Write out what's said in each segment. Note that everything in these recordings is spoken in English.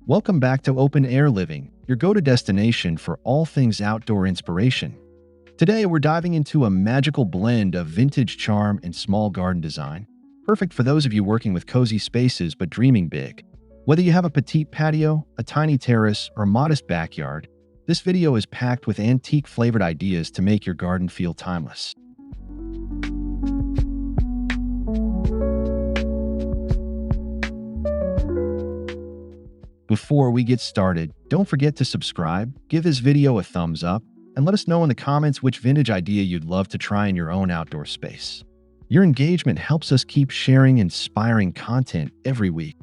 Welcome back to Open Air Living, your go-to destination for all things outdoor inspiration. Today, we're diving into a magical blend of vintage charm and small garden design, perfect for those of you working with cozy spaces but dreaming big. Whether you have a petite patio, a tiny terrace, or a modest backyard, this video is packed with antique-flavored ideas to make your garden feel timeless. Before we get started, don't forget to subscribe, give this video a thumbs up, and let us know in the comments which vintage idea you'd love to try in your own outdoor space. Your engagement helps us keep sharing inspiring content every week.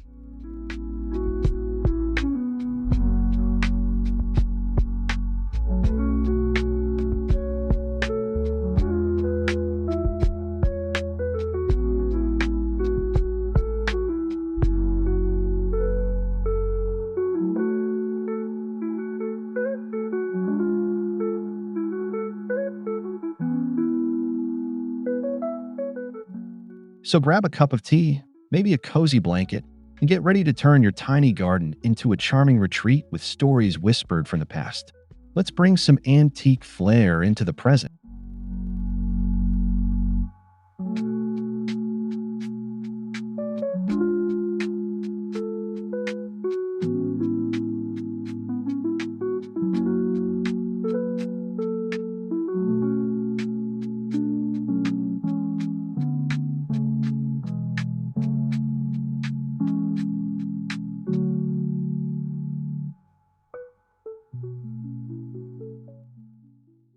So grab a cup of tea, maybe a cozy blanket, and get ready to turn your tiny garden into a charming retreat with stories whispered from the past. Let's bring some antique flair into the present.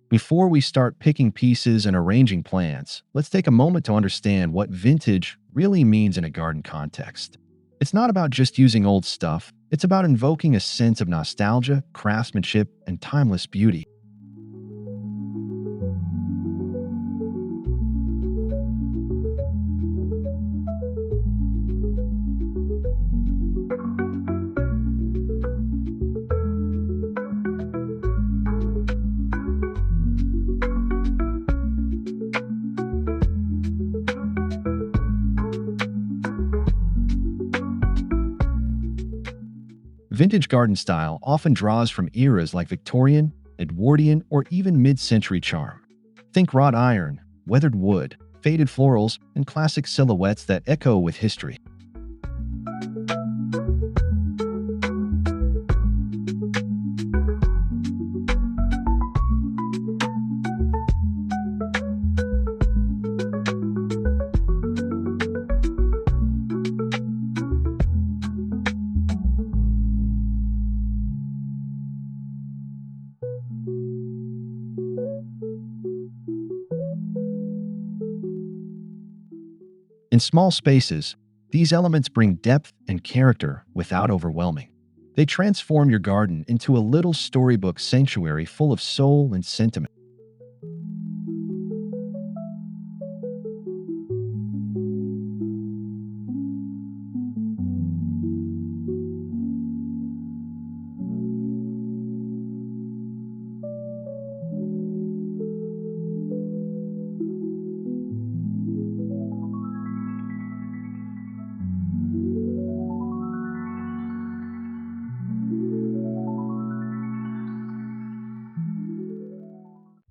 Before we start picking pieces and arranging plants, let's take a moment to understand what vintage really means in a garden context. It's not about just using old stuff, it's about invoking a sense of nostalgia, craftsmanship, and timeless beauty. Vintage garden style often draws from eras like Victorian, Edwardian, or even mid-century charm. Think wrought iron, weathered wood, faded florals, and classic silhouettes that echo with history. In small spaces, these elements bring depth and character without overwhelming. They transform your garden into a little storybook sanctuary full of soul and sentiment.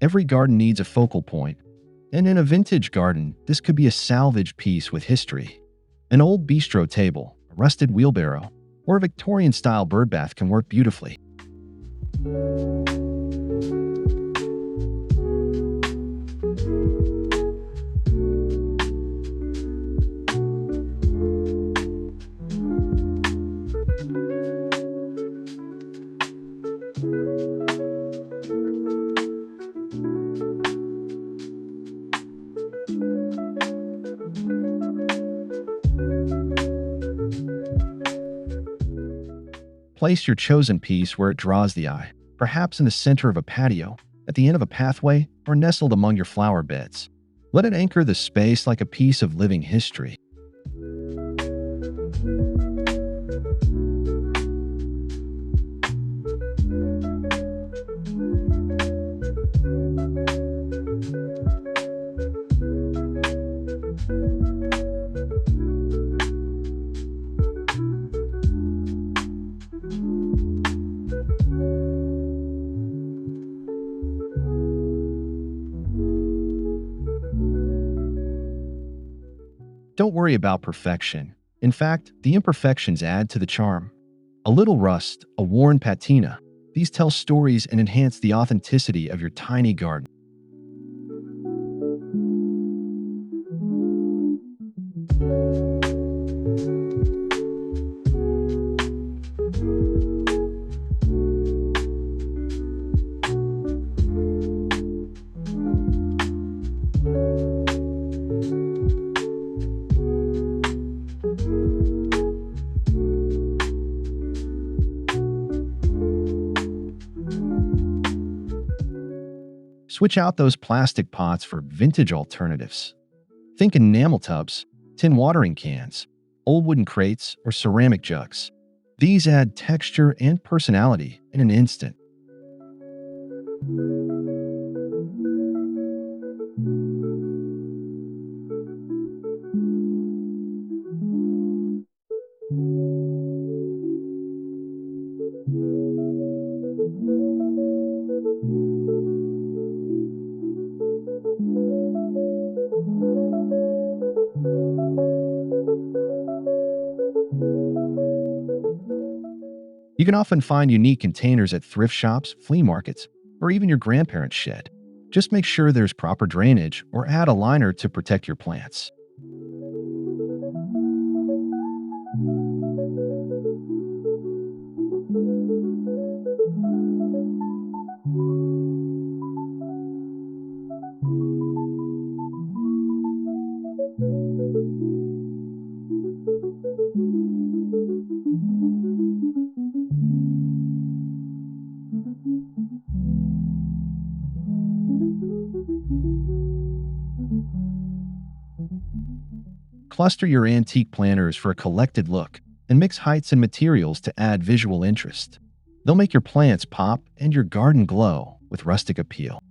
Every garden needs a focal point, and in a vintage garden, this could be a salvaged piece with history. An old bistro table, a rusted wheelbarrow, or a Victorian-style birdbath can work beautifully. Place your chosen piece where it draws the eye, perhaps in the center of a patio, at the end of a pathway, or nestled among your flower beds. Let it anchor the space like a piece of living history. Don't worry about perfection. In fact, the imperfections add to the charm. A little rust, a worn patina. These tell stories and enhance the authenticity of your tiny garden. Switch out those plastic pots for vintage alternatives. Think enamel tubs, tin watering cans, old wooden crates, or ceramic jugs. These add texture and personality in an instant. You can often find unique containers at thrift shops, flea markets, or even your grandparents' shed. Just make sure there's proper drainage or add a liner to protect your plants. Cluster your antique planters for a collected look and mix heights and materials to add visual interest. They'll make your plants pop and your garden glow with rustic appeal.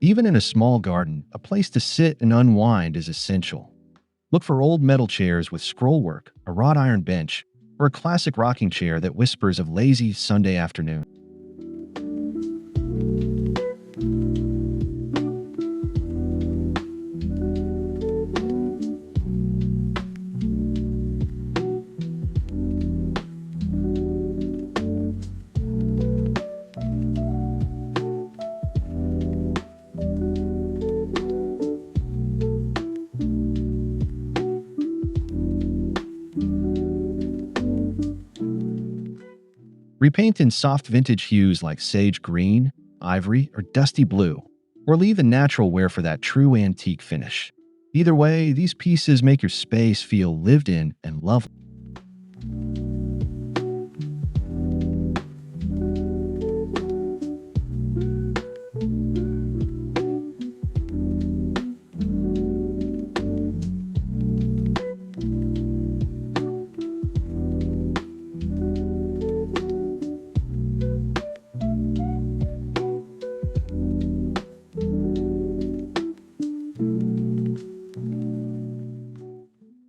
Even in a small garden, a place to sit and unwind is essential. Look for old metal chairs with scrollwork, a wrought iron bench, or a classic rocking chair that whispers of lazy Sunday afternoon. Repaint in soft vintage hues like sage green, ivory, or dusty blue, or leave the natural wear for that true antique finish. Either way, these pieces make your space feel lived in and loved.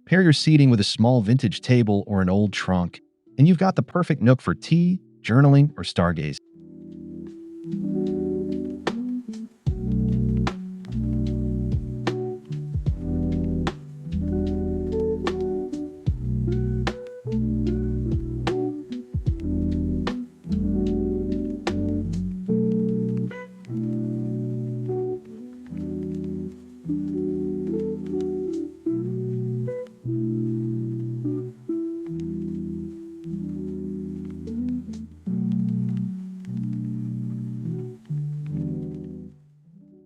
Pair your seating with a small vintage table or an old trunk, and you've got the perfect nook for tea, journaling, or stargazing.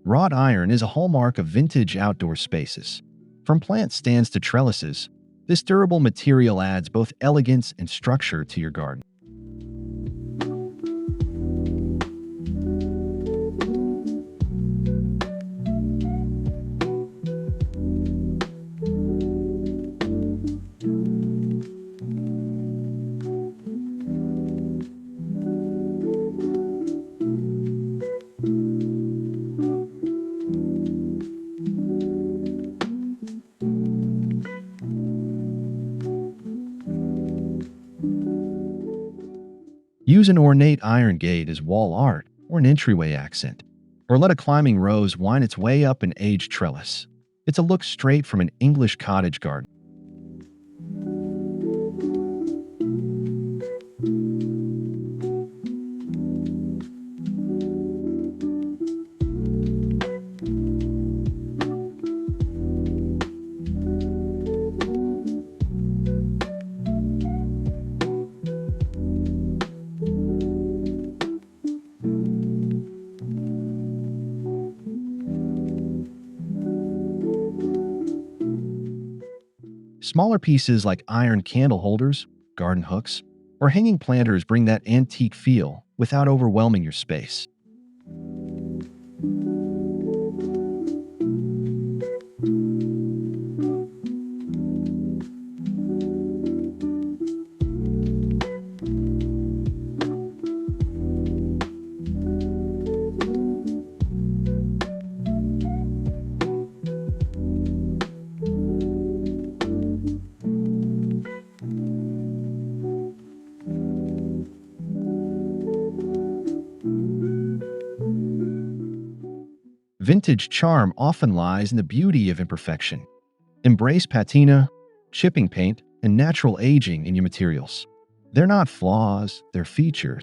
Wrought iron is a hallmark of vintage outdoor spaces. From plant stands to trellises, this durable material adds both elegance and structure to your garden. Use an ornate iron gate as wall art or an entryway accent, or let a climbing rose wind its way up an aged trellis. It's a look straight from an English cottage garden. Smaller pieces like iron candle holders, garden hooks, or hanging planters bring that antique feel without overwhelming your space. Vintage charm often lies in the beauty of imperfection. Embrace patina, chipping paint, and natural aging in your materials. They're not flaws, they're features.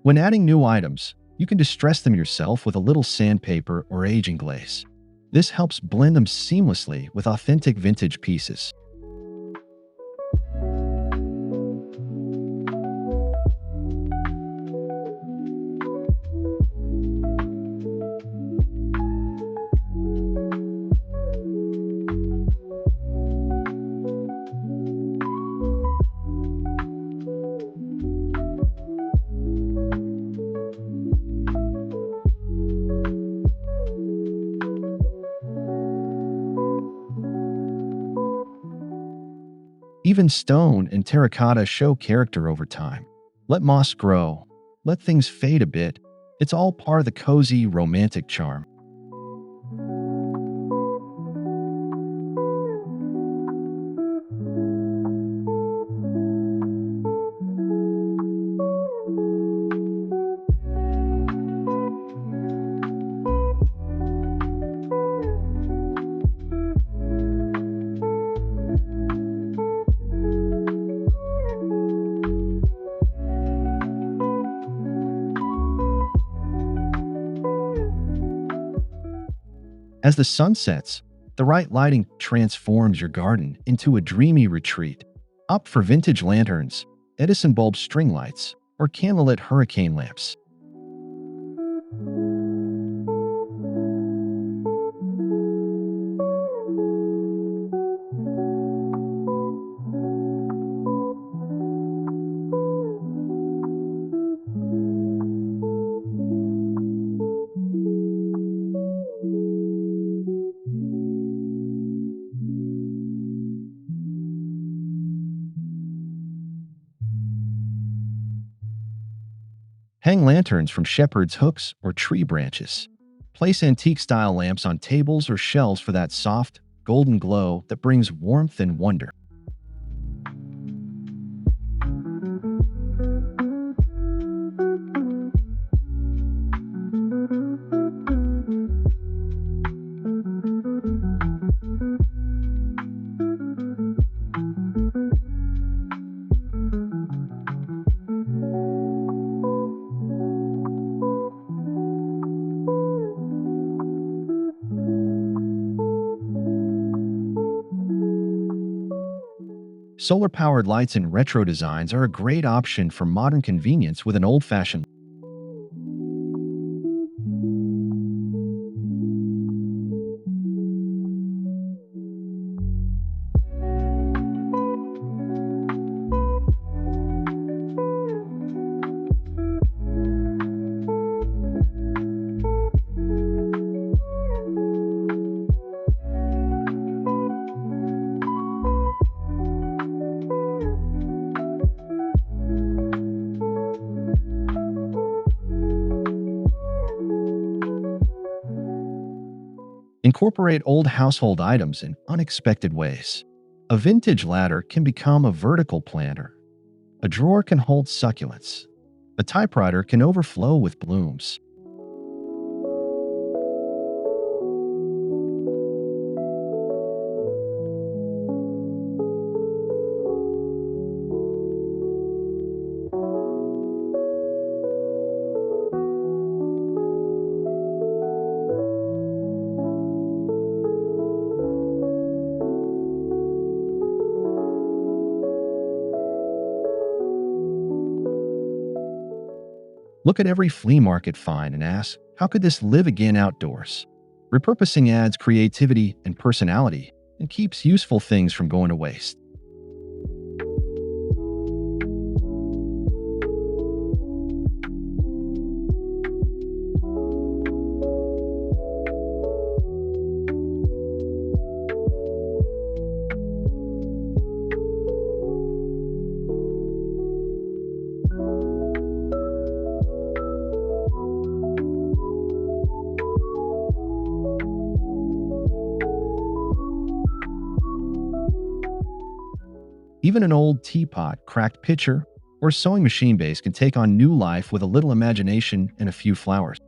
When adding new items, you can distress them yourself with a little sandpaper or aging glaze. This helps blend them seamlessly with authentic vintage pieces. Even stone and terracotta show character over time. Let moss grow. Let things fade a bit. It's all part of the cozy, romantic charm. As the sun sets, the right lighting transforms your garden into a dreamy retreat. Opt for vintage lanterns, Edison bulb string lights, or candlelit hurricane lamps. Hang lanterns from shepherd's hooks or tree branches. Place antique-style lamps on tables or shelves for that soft, golden glow that brings warmth and wonder. Solar-powered lights and retro designs are a great option for modern convenience with an old-fashioned. Incorporate old household items in unexpected ways. A vintage ladder can become a vertical planter. A drawer can hold succulents. A typewriter can overflow with blooms. Look at every flea market find and ask, how could this live again outdoors? Repurposing adds creativity and personality and keeps useful things from going to waste. Even an old teapot, cracked pitcher, or sewing machine base can take on new life with a little imagination and a few flowers.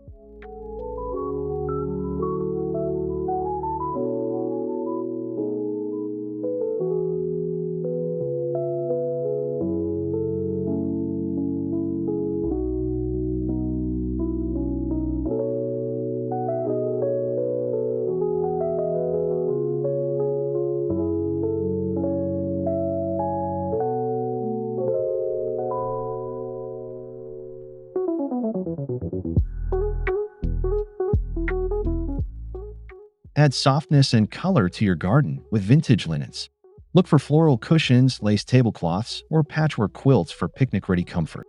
Add softness and color to your garden with vintage linens. Look for floral cushions, lace tablecloths, or patchwork quilts for picnic-ready comfort.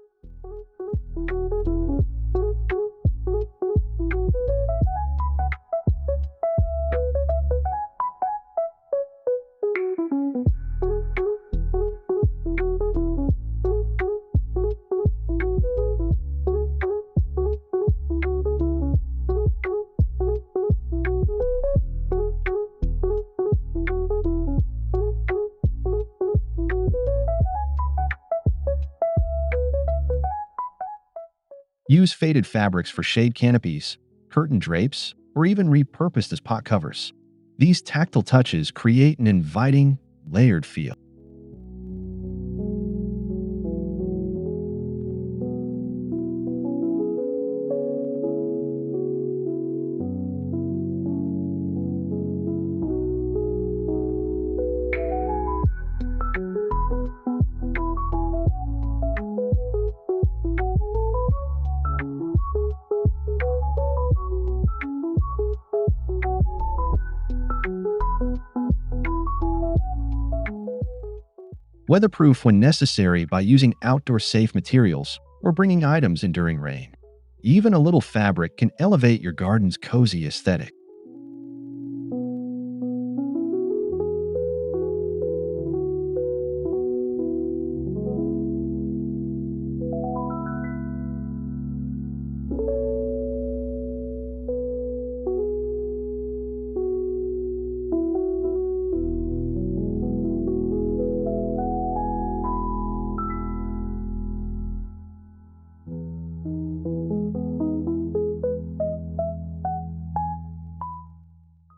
Use faded fabrics for shade canopies, curtain drapes, or even repurposed as pot covers. These tactile touches create an inviting, layered feel. Weatherproof when necessary by using outdoor-safe materials or bringing items in during rain. Even a little fabric can elevate your garden's cozy aesthetic.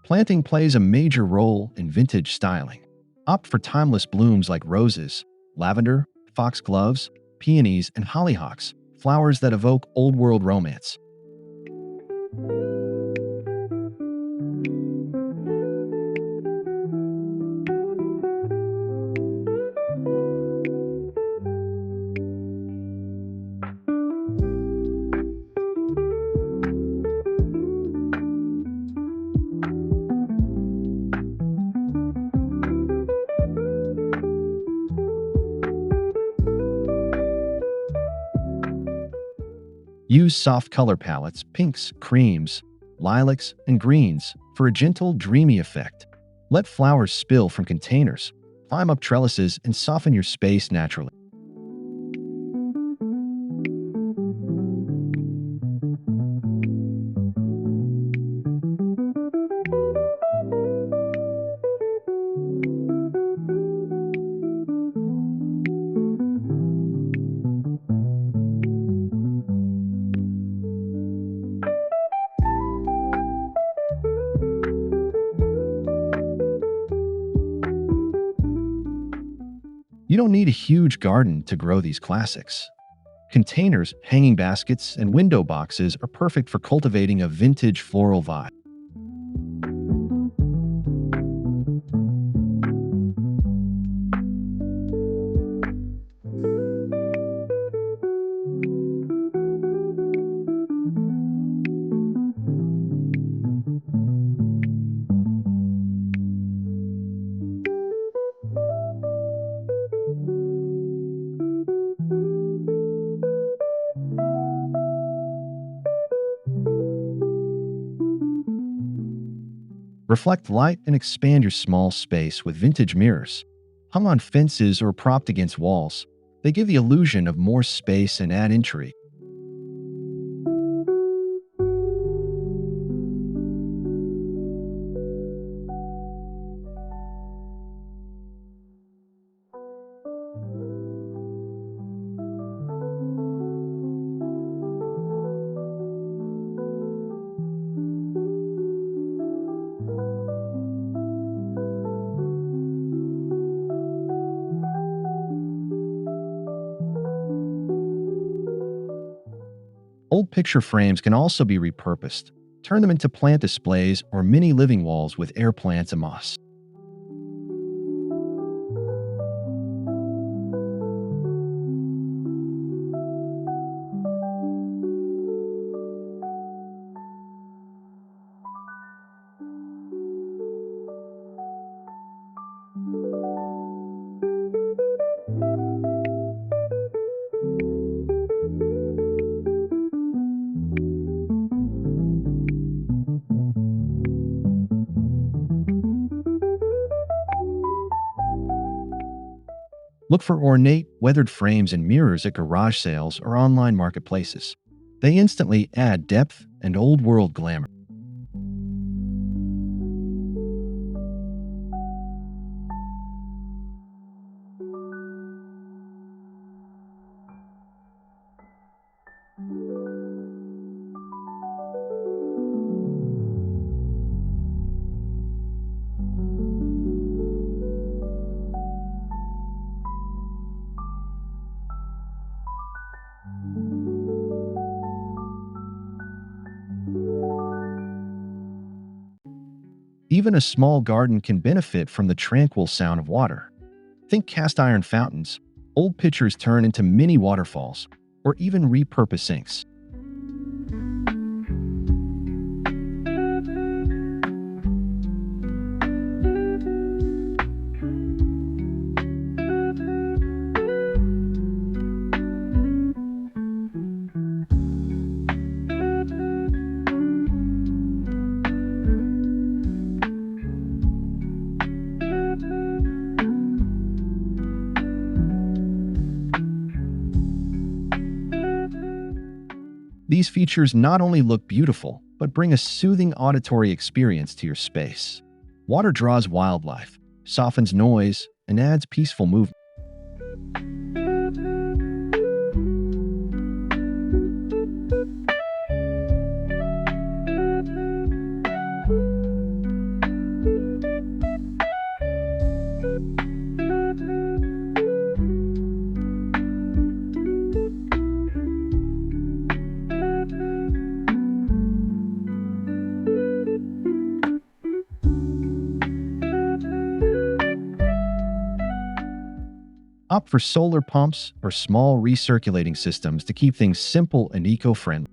Planting plays a major role in vintage styling. Opt for timeless blooms like roses, lavender, foxgloves, peonies, and hollyhocks, flowers that evoke old-world romance. Use soft color palettes, pinks, creams, lilacs, and greens for a gentle, dreamy effect. Let flowers spill from containers, climb up trellises, and soften your space naturally. don't need a huge garden to grow these classics. Containers, hanging baskets, and window boxes are perfect for cultivating a vintage floral vibe. Reflect light and expand your small space with vintage mirrors. Hung on fences or propped against walls, they give the illusion of more space and add intrigue. Old picture frames can also be repurposed. Turn them into plant displays or mini living walls with air plants and moss. Look for ornate, weathered frames and mirrors at garage sales or online marketplaces. They instantly add depth and old world glamour. Even a small garden can benefit from the tranquil sound of water. Think cast iron fountains, old pitchers turn into mini waterfalls, or even repurposed sinks. These features not only look beautiful, but bring a soothing auditory experience to your space. Water draws wildlife, softens noise, and adds peaceful movement. Opt for solar pumps or small recirculating systems to keep things simple and eco-friendly.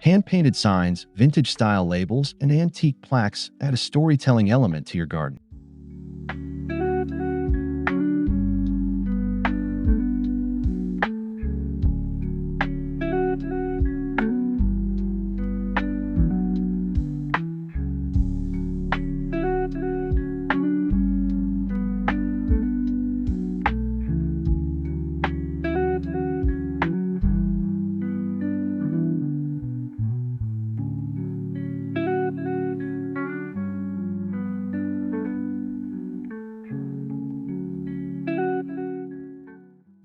Hand-painted signs, vintage-style labels, and antique plaques add a storytelling element to your garden.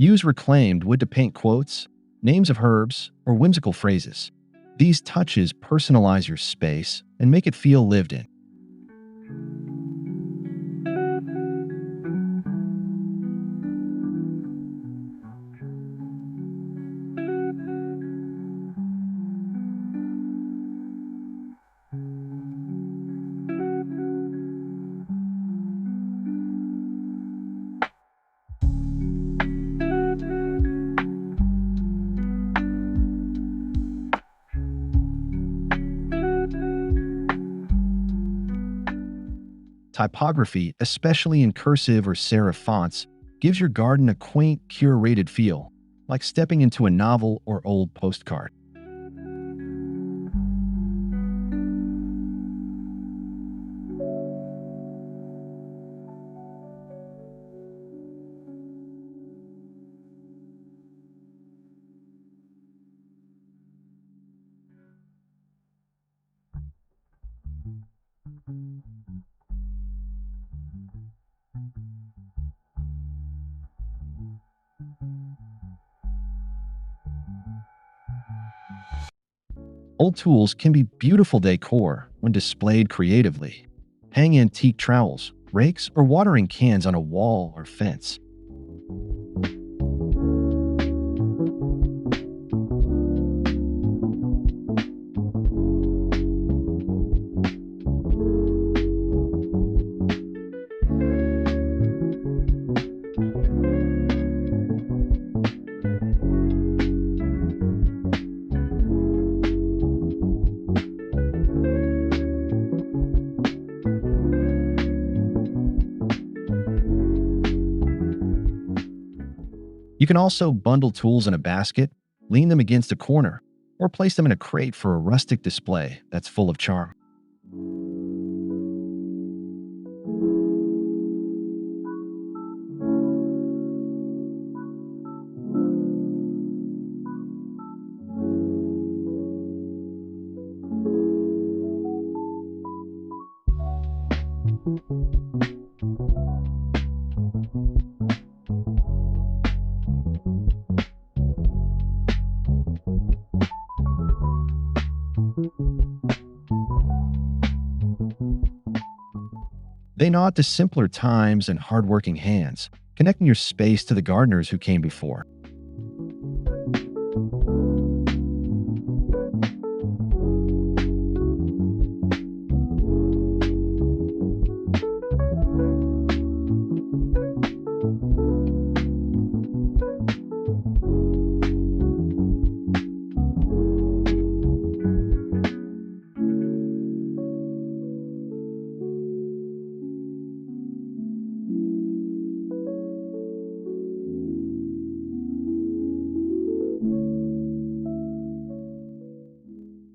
Use reclaimed wood to paint quotes, names of herbs, or whimsical phrases. These touches personalize your space and make it feel lived in. Typography, especially in cursive or serif fonts, gives your garden a quaint, curated feel, like stepping into a novel or old postcard. Old tools can be beautiful decor when displayed creatively. Hang antique trowels, rakes, or watering cans on a wall or fence. You can also bundle tools in a basket, lean them against a corner, or place them in a crate for a rustic display that's full of charm. They nod to simpler times and hardworking hands, connecting your space to the gardeners who came before.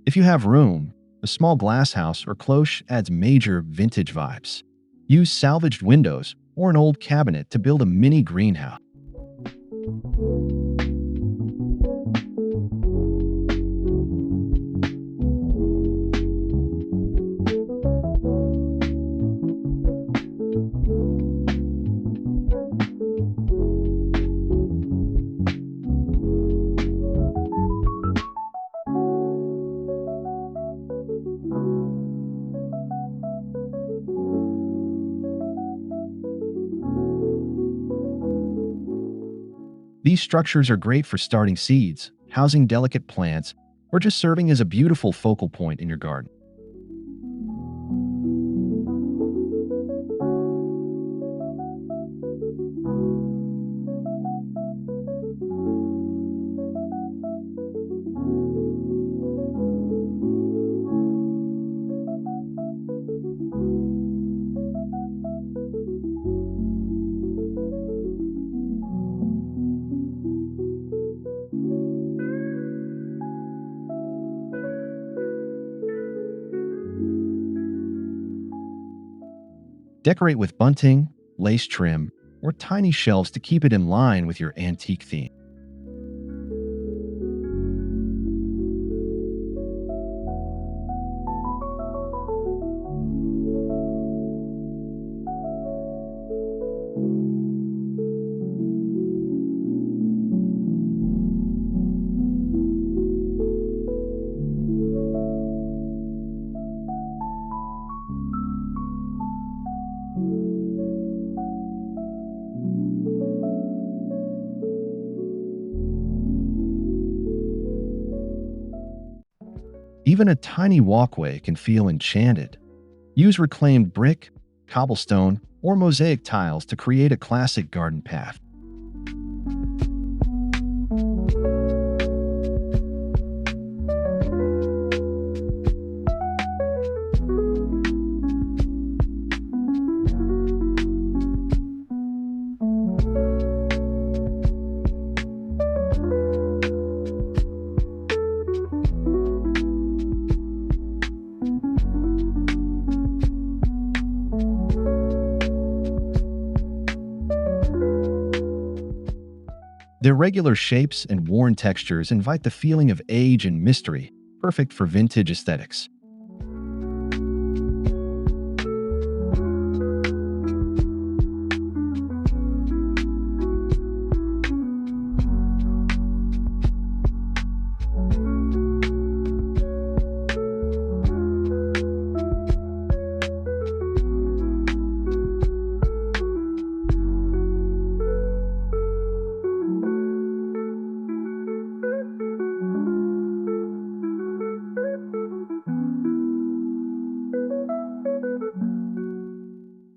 If you have room, a small glass house or cloche adds major vintage vibes. Use salvaged windows or an old cabinet to build a mini greenhouse. These structures are great for starting seeds, housing delicate plants, or just serving as a beautiful focal point in your garden. Decorate with bunting, lace trim, or tiny shelves to keep it in line with your antique theme. Even a tiny walkway can feel enchanted. Use reclaimed brick, cobblestone, or mosaic tiles to create a classic garden path. Their regular shapes and worn textures invite the feeling of age and mystery, perfect for vintage aesthetics.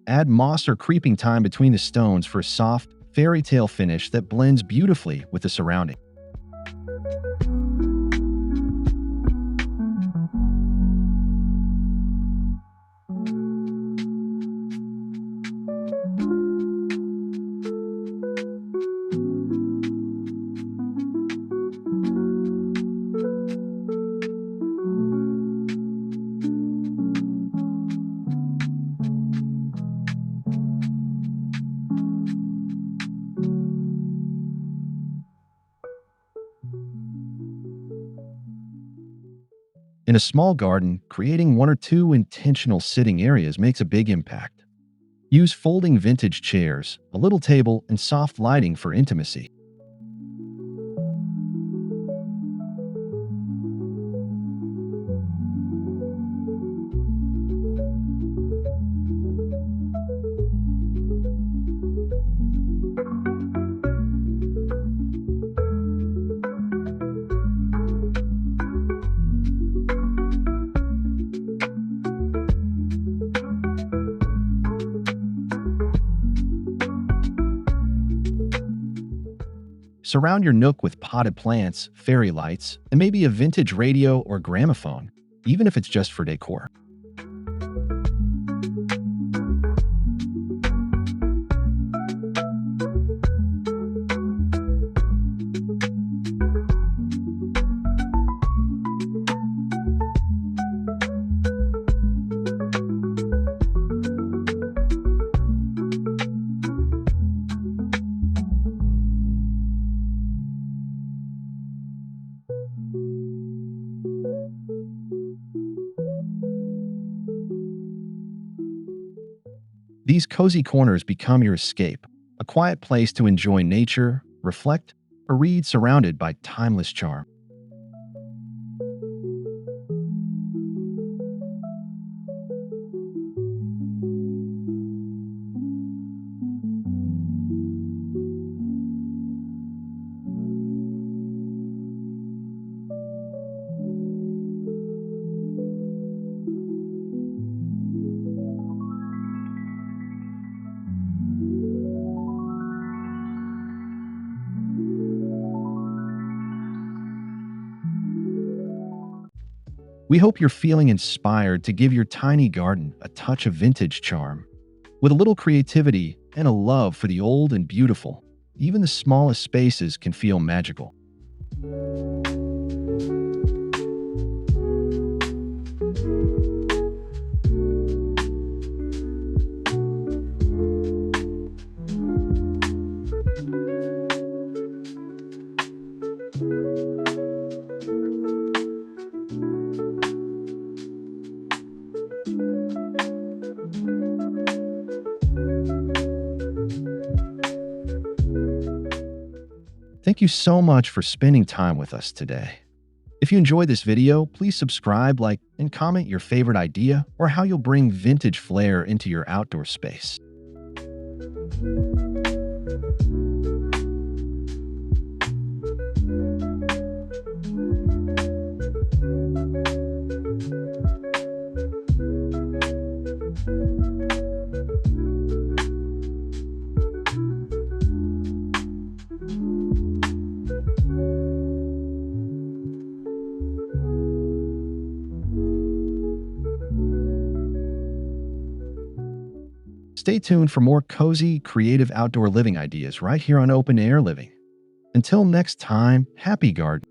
Add moss or creeping thyme between the stones for a soft, fairy tale finish that blends beautifully with the surrounding. In a small garden, creating one or two intentional sitting areas makes a big impact. Use folding vintage chairs, a little table, and soft lighting for intimacy. Surround your nook with potted plants, fairy lights, and maybe a vintage radio or gramophone, even if it's just for decor. These cozy corners become your escape, a quiet place to enjoy nature, reflect, or read surrounded by timeless charm. We hope you're feeling inspired to give your tiny garden a touch of vintage charm. With a little creativity and a love for the old and beautiful, even the smallest spaces can feel magical. Thank you so much for spending time with us today. If you enjoyed this video, please subscribe, like, and comment your favorite idea or how you'll bring vintage flair into your outdoor space. Stay tuned for more cozy, creative outdoor living ideas right here on Open Air Living. Until next time, happy gardening.